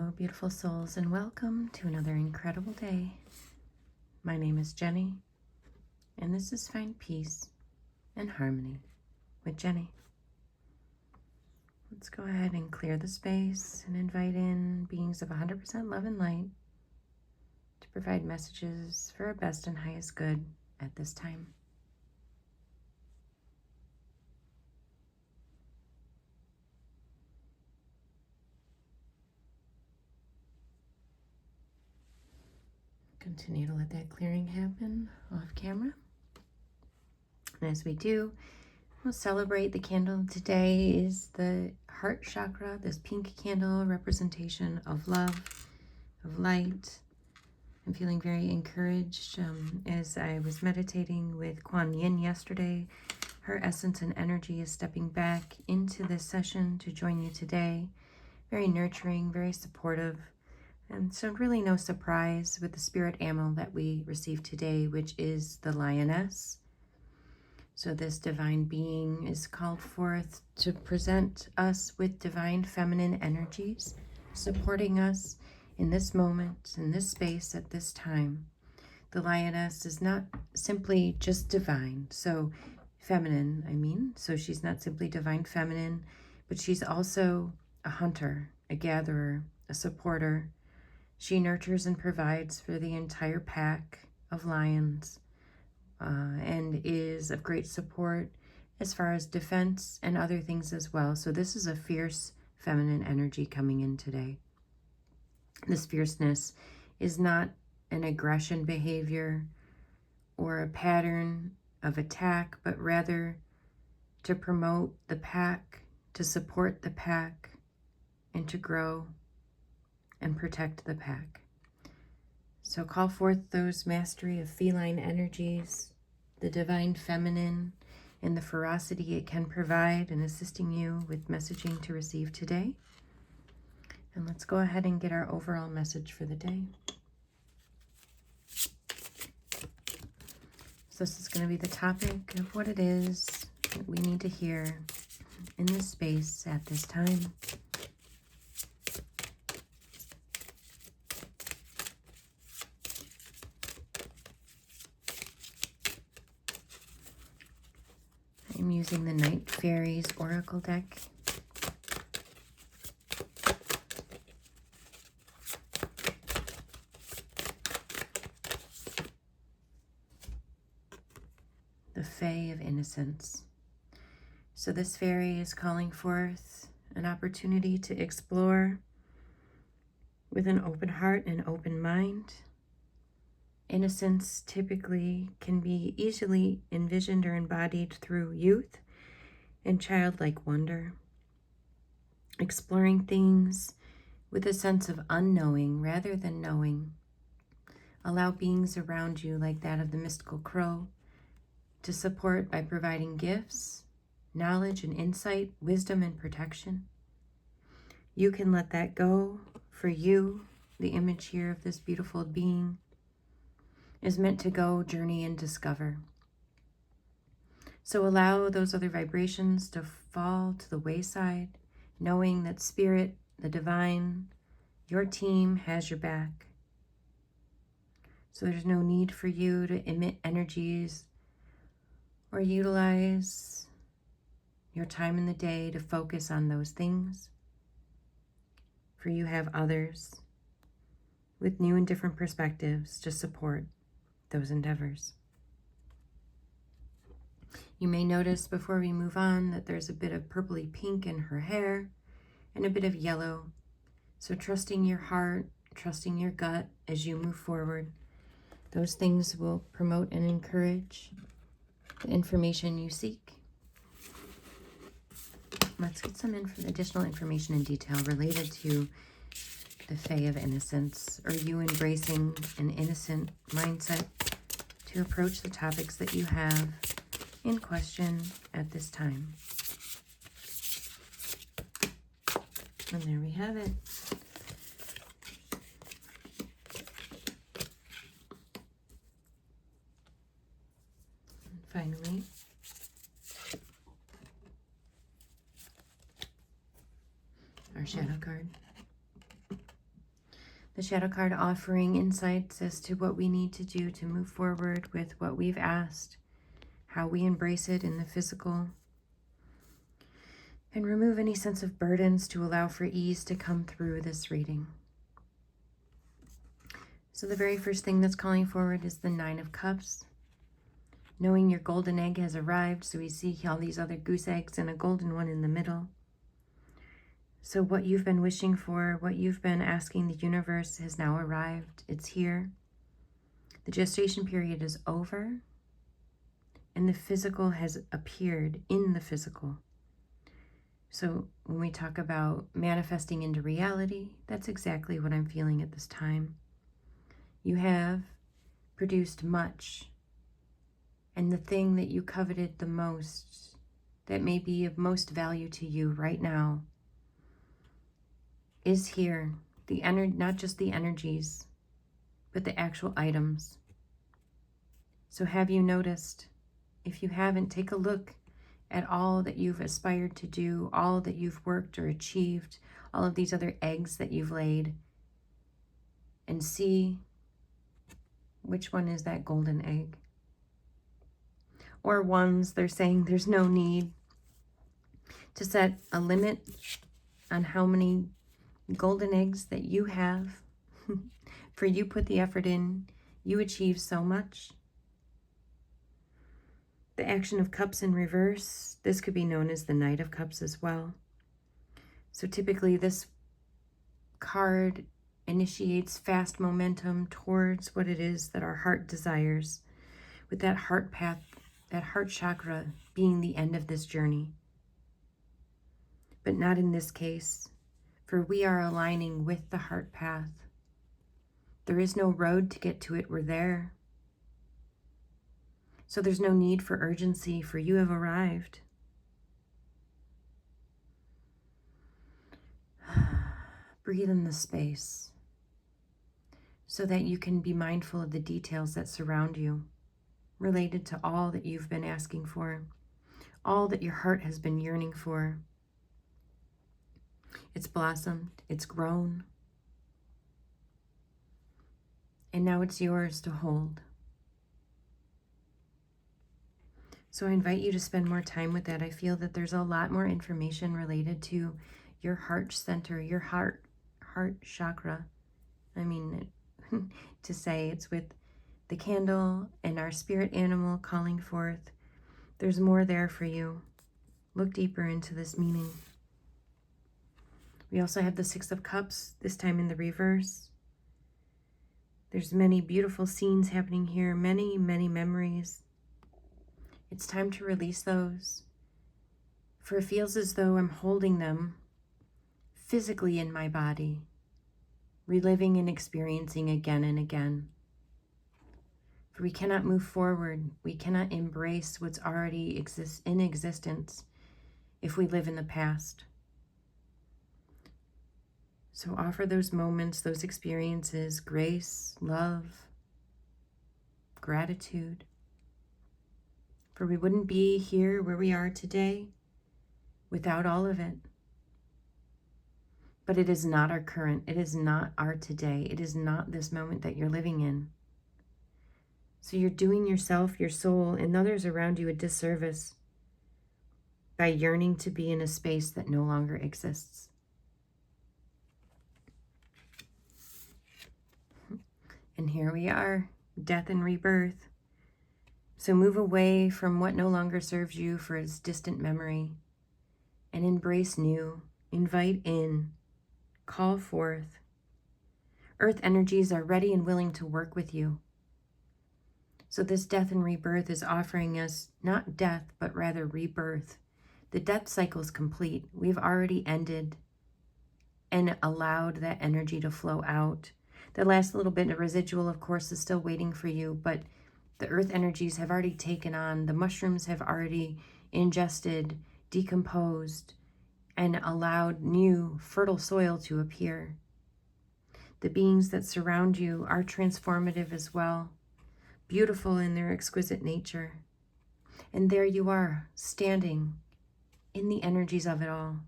Hello, beautiful souls, and welcome to another incredible day. My name is Jenny, and this is Find Peace and Harmony with Jenny. Let's go ahead and clear the space and invite in beings of 100% love and light to provide messages for our best and highest good at this time. Continue to let that clearing happen off camera. And as we do, we'll celebrate the candle. Today is the heart chakra, this pink candle representation of love, of light. I'm feeling very encouraged as I was meditating with Kuan Yin yesterday. Her essence and energy is stepping back into this session to join you today. Very nurturing, very supportive. And so really no surprise with the spirit animal that we received today, which is the lioness. So this divine being is called forth to present us with divine feminine energies, supporting us in this moment, in this space, at this time. The lioness is not simply just divine, so feminine, so she's not simply divine feminine, but she's also a hunter, a gatherer, a supporter. She nurtures and provides for the entire pack of lions and is of great support as far as defense and other things as well. So this is a fierce feminine energy coming in today. This fierceness is not an aggression behavior or a pattern of attack, but rather to promote the pack, to support the pack, and to grow and protect the pack. So call forth those mastery of feline energies, the divine feminine, and the ferocity it can provide in assisting you with messaging to receive today. And let's go ahead and get our overall message for the day. So this is going to be the topic of what it is that we need to hear in this space at this time. I'm using the Night Fairies Oracle deck. The Fae of Innocence. So this fairy is calling forth an opportunity to explore with an open heart and open mind. Innocence typically can be easily envisioned or embodied through youth and childlike wonder. Exploring things with a sense of unknowing rather than knowing. Allow beings around you like that of the mystical crow to support by providing gifts, knowledge and insight, wisdom and protection. You can let that go. For you, the image here of this beautiful being is meant to go, journey, and discover. So allow those other vibrations to fall to the wayside, knowing that Spirit, the divine, your team has your back. So there's no need for you to emit energies or utilize your time in the day to focus on those things. For you have others with new and different perspectives to support those endeavors. You may notice before we move on that there's a bit of purpley pink in her hair and a bit of yellow. So trusting your heart, trusting your gut as you move forward. Those things will promote and encourage the information you seek. Let's get some additional information and detail related to the Fae of Innocence, or you embracing an innocent mindset to approach the topics that you have in question at this time. And there we have it. And finally, our shadow card. The shadow card offering insights as to what we need to do to move forward with what we've asked, how we embrace it in the physical, and remove any sense of burdens to allow for ease to come through this reading. So the very first thing that's calling forward is the Nine of Cups. Knowing your golden egg has arrived, so we see all these other goose eggs and a golden one in the middle. So what you've been wishing for, what you've been asking the universe has now arrived. It's here. The gestation period is over, and the physical has appeared in the physical. So when we talk about manifesting into reality, that's exactly what I'm feeling at this time. You have produced much, and the thing that you coveted the most, that may be of most value to you right now, is here. Not just the energies, but the actual items. So have you noticed? If you haven't, take a look at all that you've aspired to do, all that you've worked or achieved, all of these other eggs that you've laid, and see which one is that golden egg. Or ones, they're saying there's no need to set a limit on how many golden eggs that you have. For you put the effort in, you achieve so much. The Action of Cups in reverse, this could be known as the Knight of Cups as well. So typically this card initiates fast momentum towards what it is that our heart desires, with that heart path, that heart chakra being the end of this journey. But not in this case, for we are aligning with the heart path. There is no road to get to it, we're there. So there's no need for urgency, for you have arrived. Breathe in the space so that you can be mindful of the details that surround you, related to all that you've been asking for, all that your heart has been yearning for. It's blossomed, it's grown, and now it's yours to hold. So I invite you to spend more time with that. I feel that there's a lot more information related to your heart center, your heart chakra. I mean, to say it's with the candle and our spirit animal calling forth. There's more there for you. Look deeper into this meaning. We also have the Six of Cups, this time in the reverse. There's many beautiful scenes happening here, many, many memories. It's time to release those, for it feels as though I'm holding them physically in my body, reliving and experiencing again and again. For we cannot move forward, we cannot embrace what's already in existence if we live in the past. So offer those moments, those experiences, grace, love, gratitude. For we wouldn't be here where we are today without all of it. But it is not our current, it is not our today, it is not this moment that you're living in. So you're doing yourself, your soul, and others around you a disservice by yearning to be in a space that no longer exists. And here we are, death and rebirth. So move away from what no longer serves you for its distant memory and embrace new, invite in, call forth. Earth energies are ready and willing to work with you. So this death and rebirth is offering us not death, but rather rebirth. The death cycle is complete. We've already ended and allowed that energy to flow out. The last little bit of residual, of course, is still waiting for you, but the earth energies have already taken on, the mushrooms have already ingested, decomposed, and allowed new fertile soil to appear. The beings that surround you are transformative as well, beautiful in their exquisite nature. And there you are, standing in the energies of it all.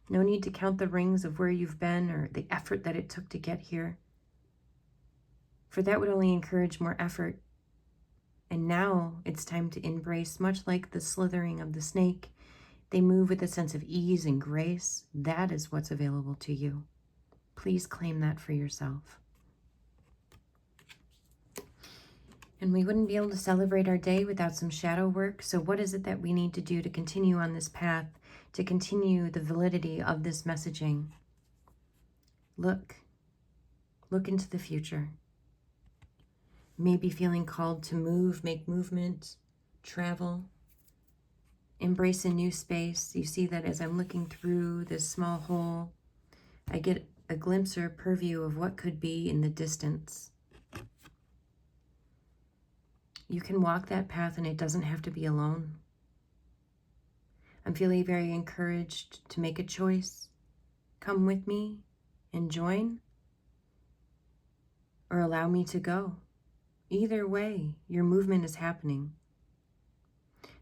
No need to count the rings of where you've been or the effort that it took to get here, for that would only encourage more effort. And now it's time to embrace, much like the slithering of the snake, they move with a sense of ease and grace. That is what's available to you. Please claim that for yourself. And we wouldn't be able to celebrate our day without some shadow work. So what is it that we need to do to continue on this path, to continue the validity of this messaging? Look into the future. Maybe feeling called to move, make movement, travel, embrace a new space. You see that as I'm looking through this small hole, I get a glimpse or a purview of what could be in the distance. You can walk that path and it doesn't have to be alone. I'm feeling very encouraged to make a choice. Come with me and join, or allow me to go. Either way, your movement is happening.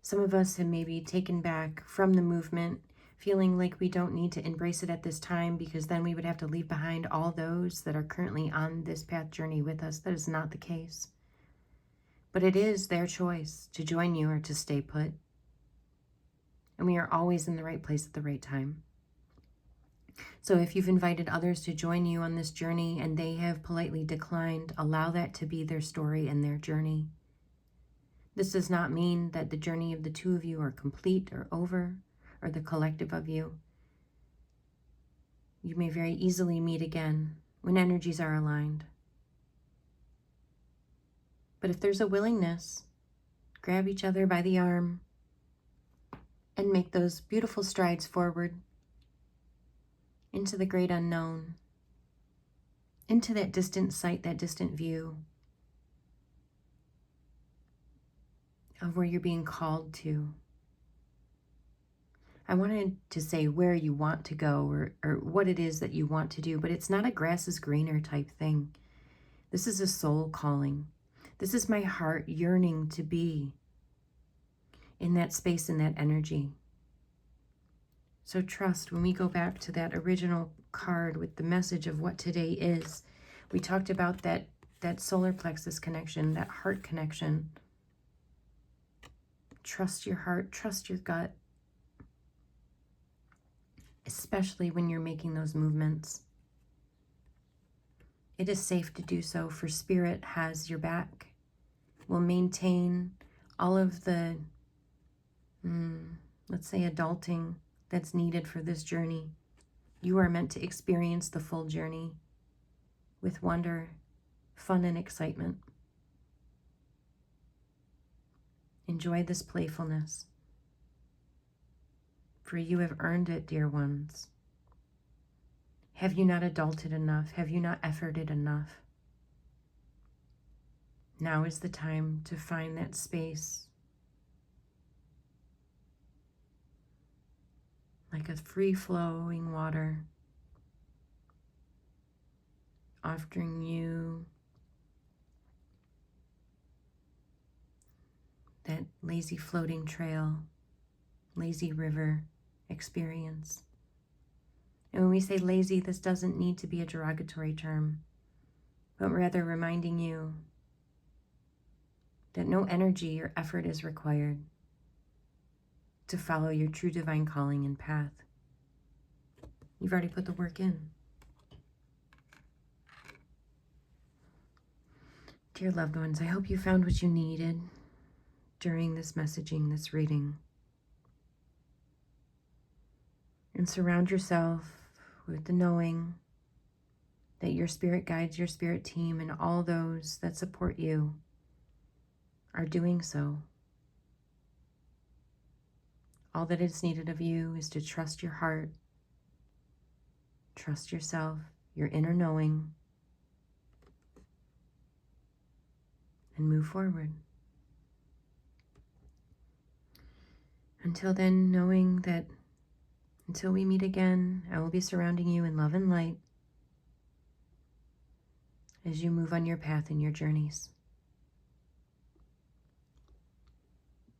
Some of us have maybe taken back from the movement, feeling like we don't need to embrace it at this time because then we would have to leave behind all those that are currently on this path journey with us. That is not the case. But it is their choice to join you or to stay put. And we are always in the right place at the right time. So if you've invited others to join you on this journey and they have politely declined, allow that to be their story and their journey. This does not mean that the journey of the two of you are complete or over, or the collective of you. You may very easily meet again when energies are aligned. But if there's a willingness, grab each other by the arm and make those beautiful strides forward into the great unknown, into that distant sight, that distant view of where you're being called to. I wanted to say where you want to go or what it is that you want to do, but it's not a grass is greener type thing. This is a soul calling. This is my heart yearning to be in that space, in that energy. So trust, when we go back to that original card with the message of what today is, we talked about that solar plexus connection, that heart connection. Trust your heart, trust your gut, especially when you're making those movements. It is safe to do so, for Spirit has your back. Will maintain all of the, let's say, adulting that's needed for this journey. You are meant to experience the full journey with wonder, fun, and excitement. Enjoy this playfulness, for you have earned it, dear ones. Have you not adulted enough? Have you not efforted enough? Now is the time to find that space, like a free-flowing water, offering you that lazy floating trail, lazy river experience. And when we say lazy, this doesn't need to be a derogatory term, but rather reminding you that no energy or effort is required to follow your true divine calling and path. You've already put the work in. Dear loved ones, I hope you found what you needed during this messaging, this reading. And surround yourself with the knowing that your spirit guides, your spirit team, and all those that support you are doing so. All that is needed of you is to trust your heart, trust yourself, your inner knowing, and move forward. Until then, knowing that until we meet again, I will be surrounding you in love and light as you move on your path and your journeys.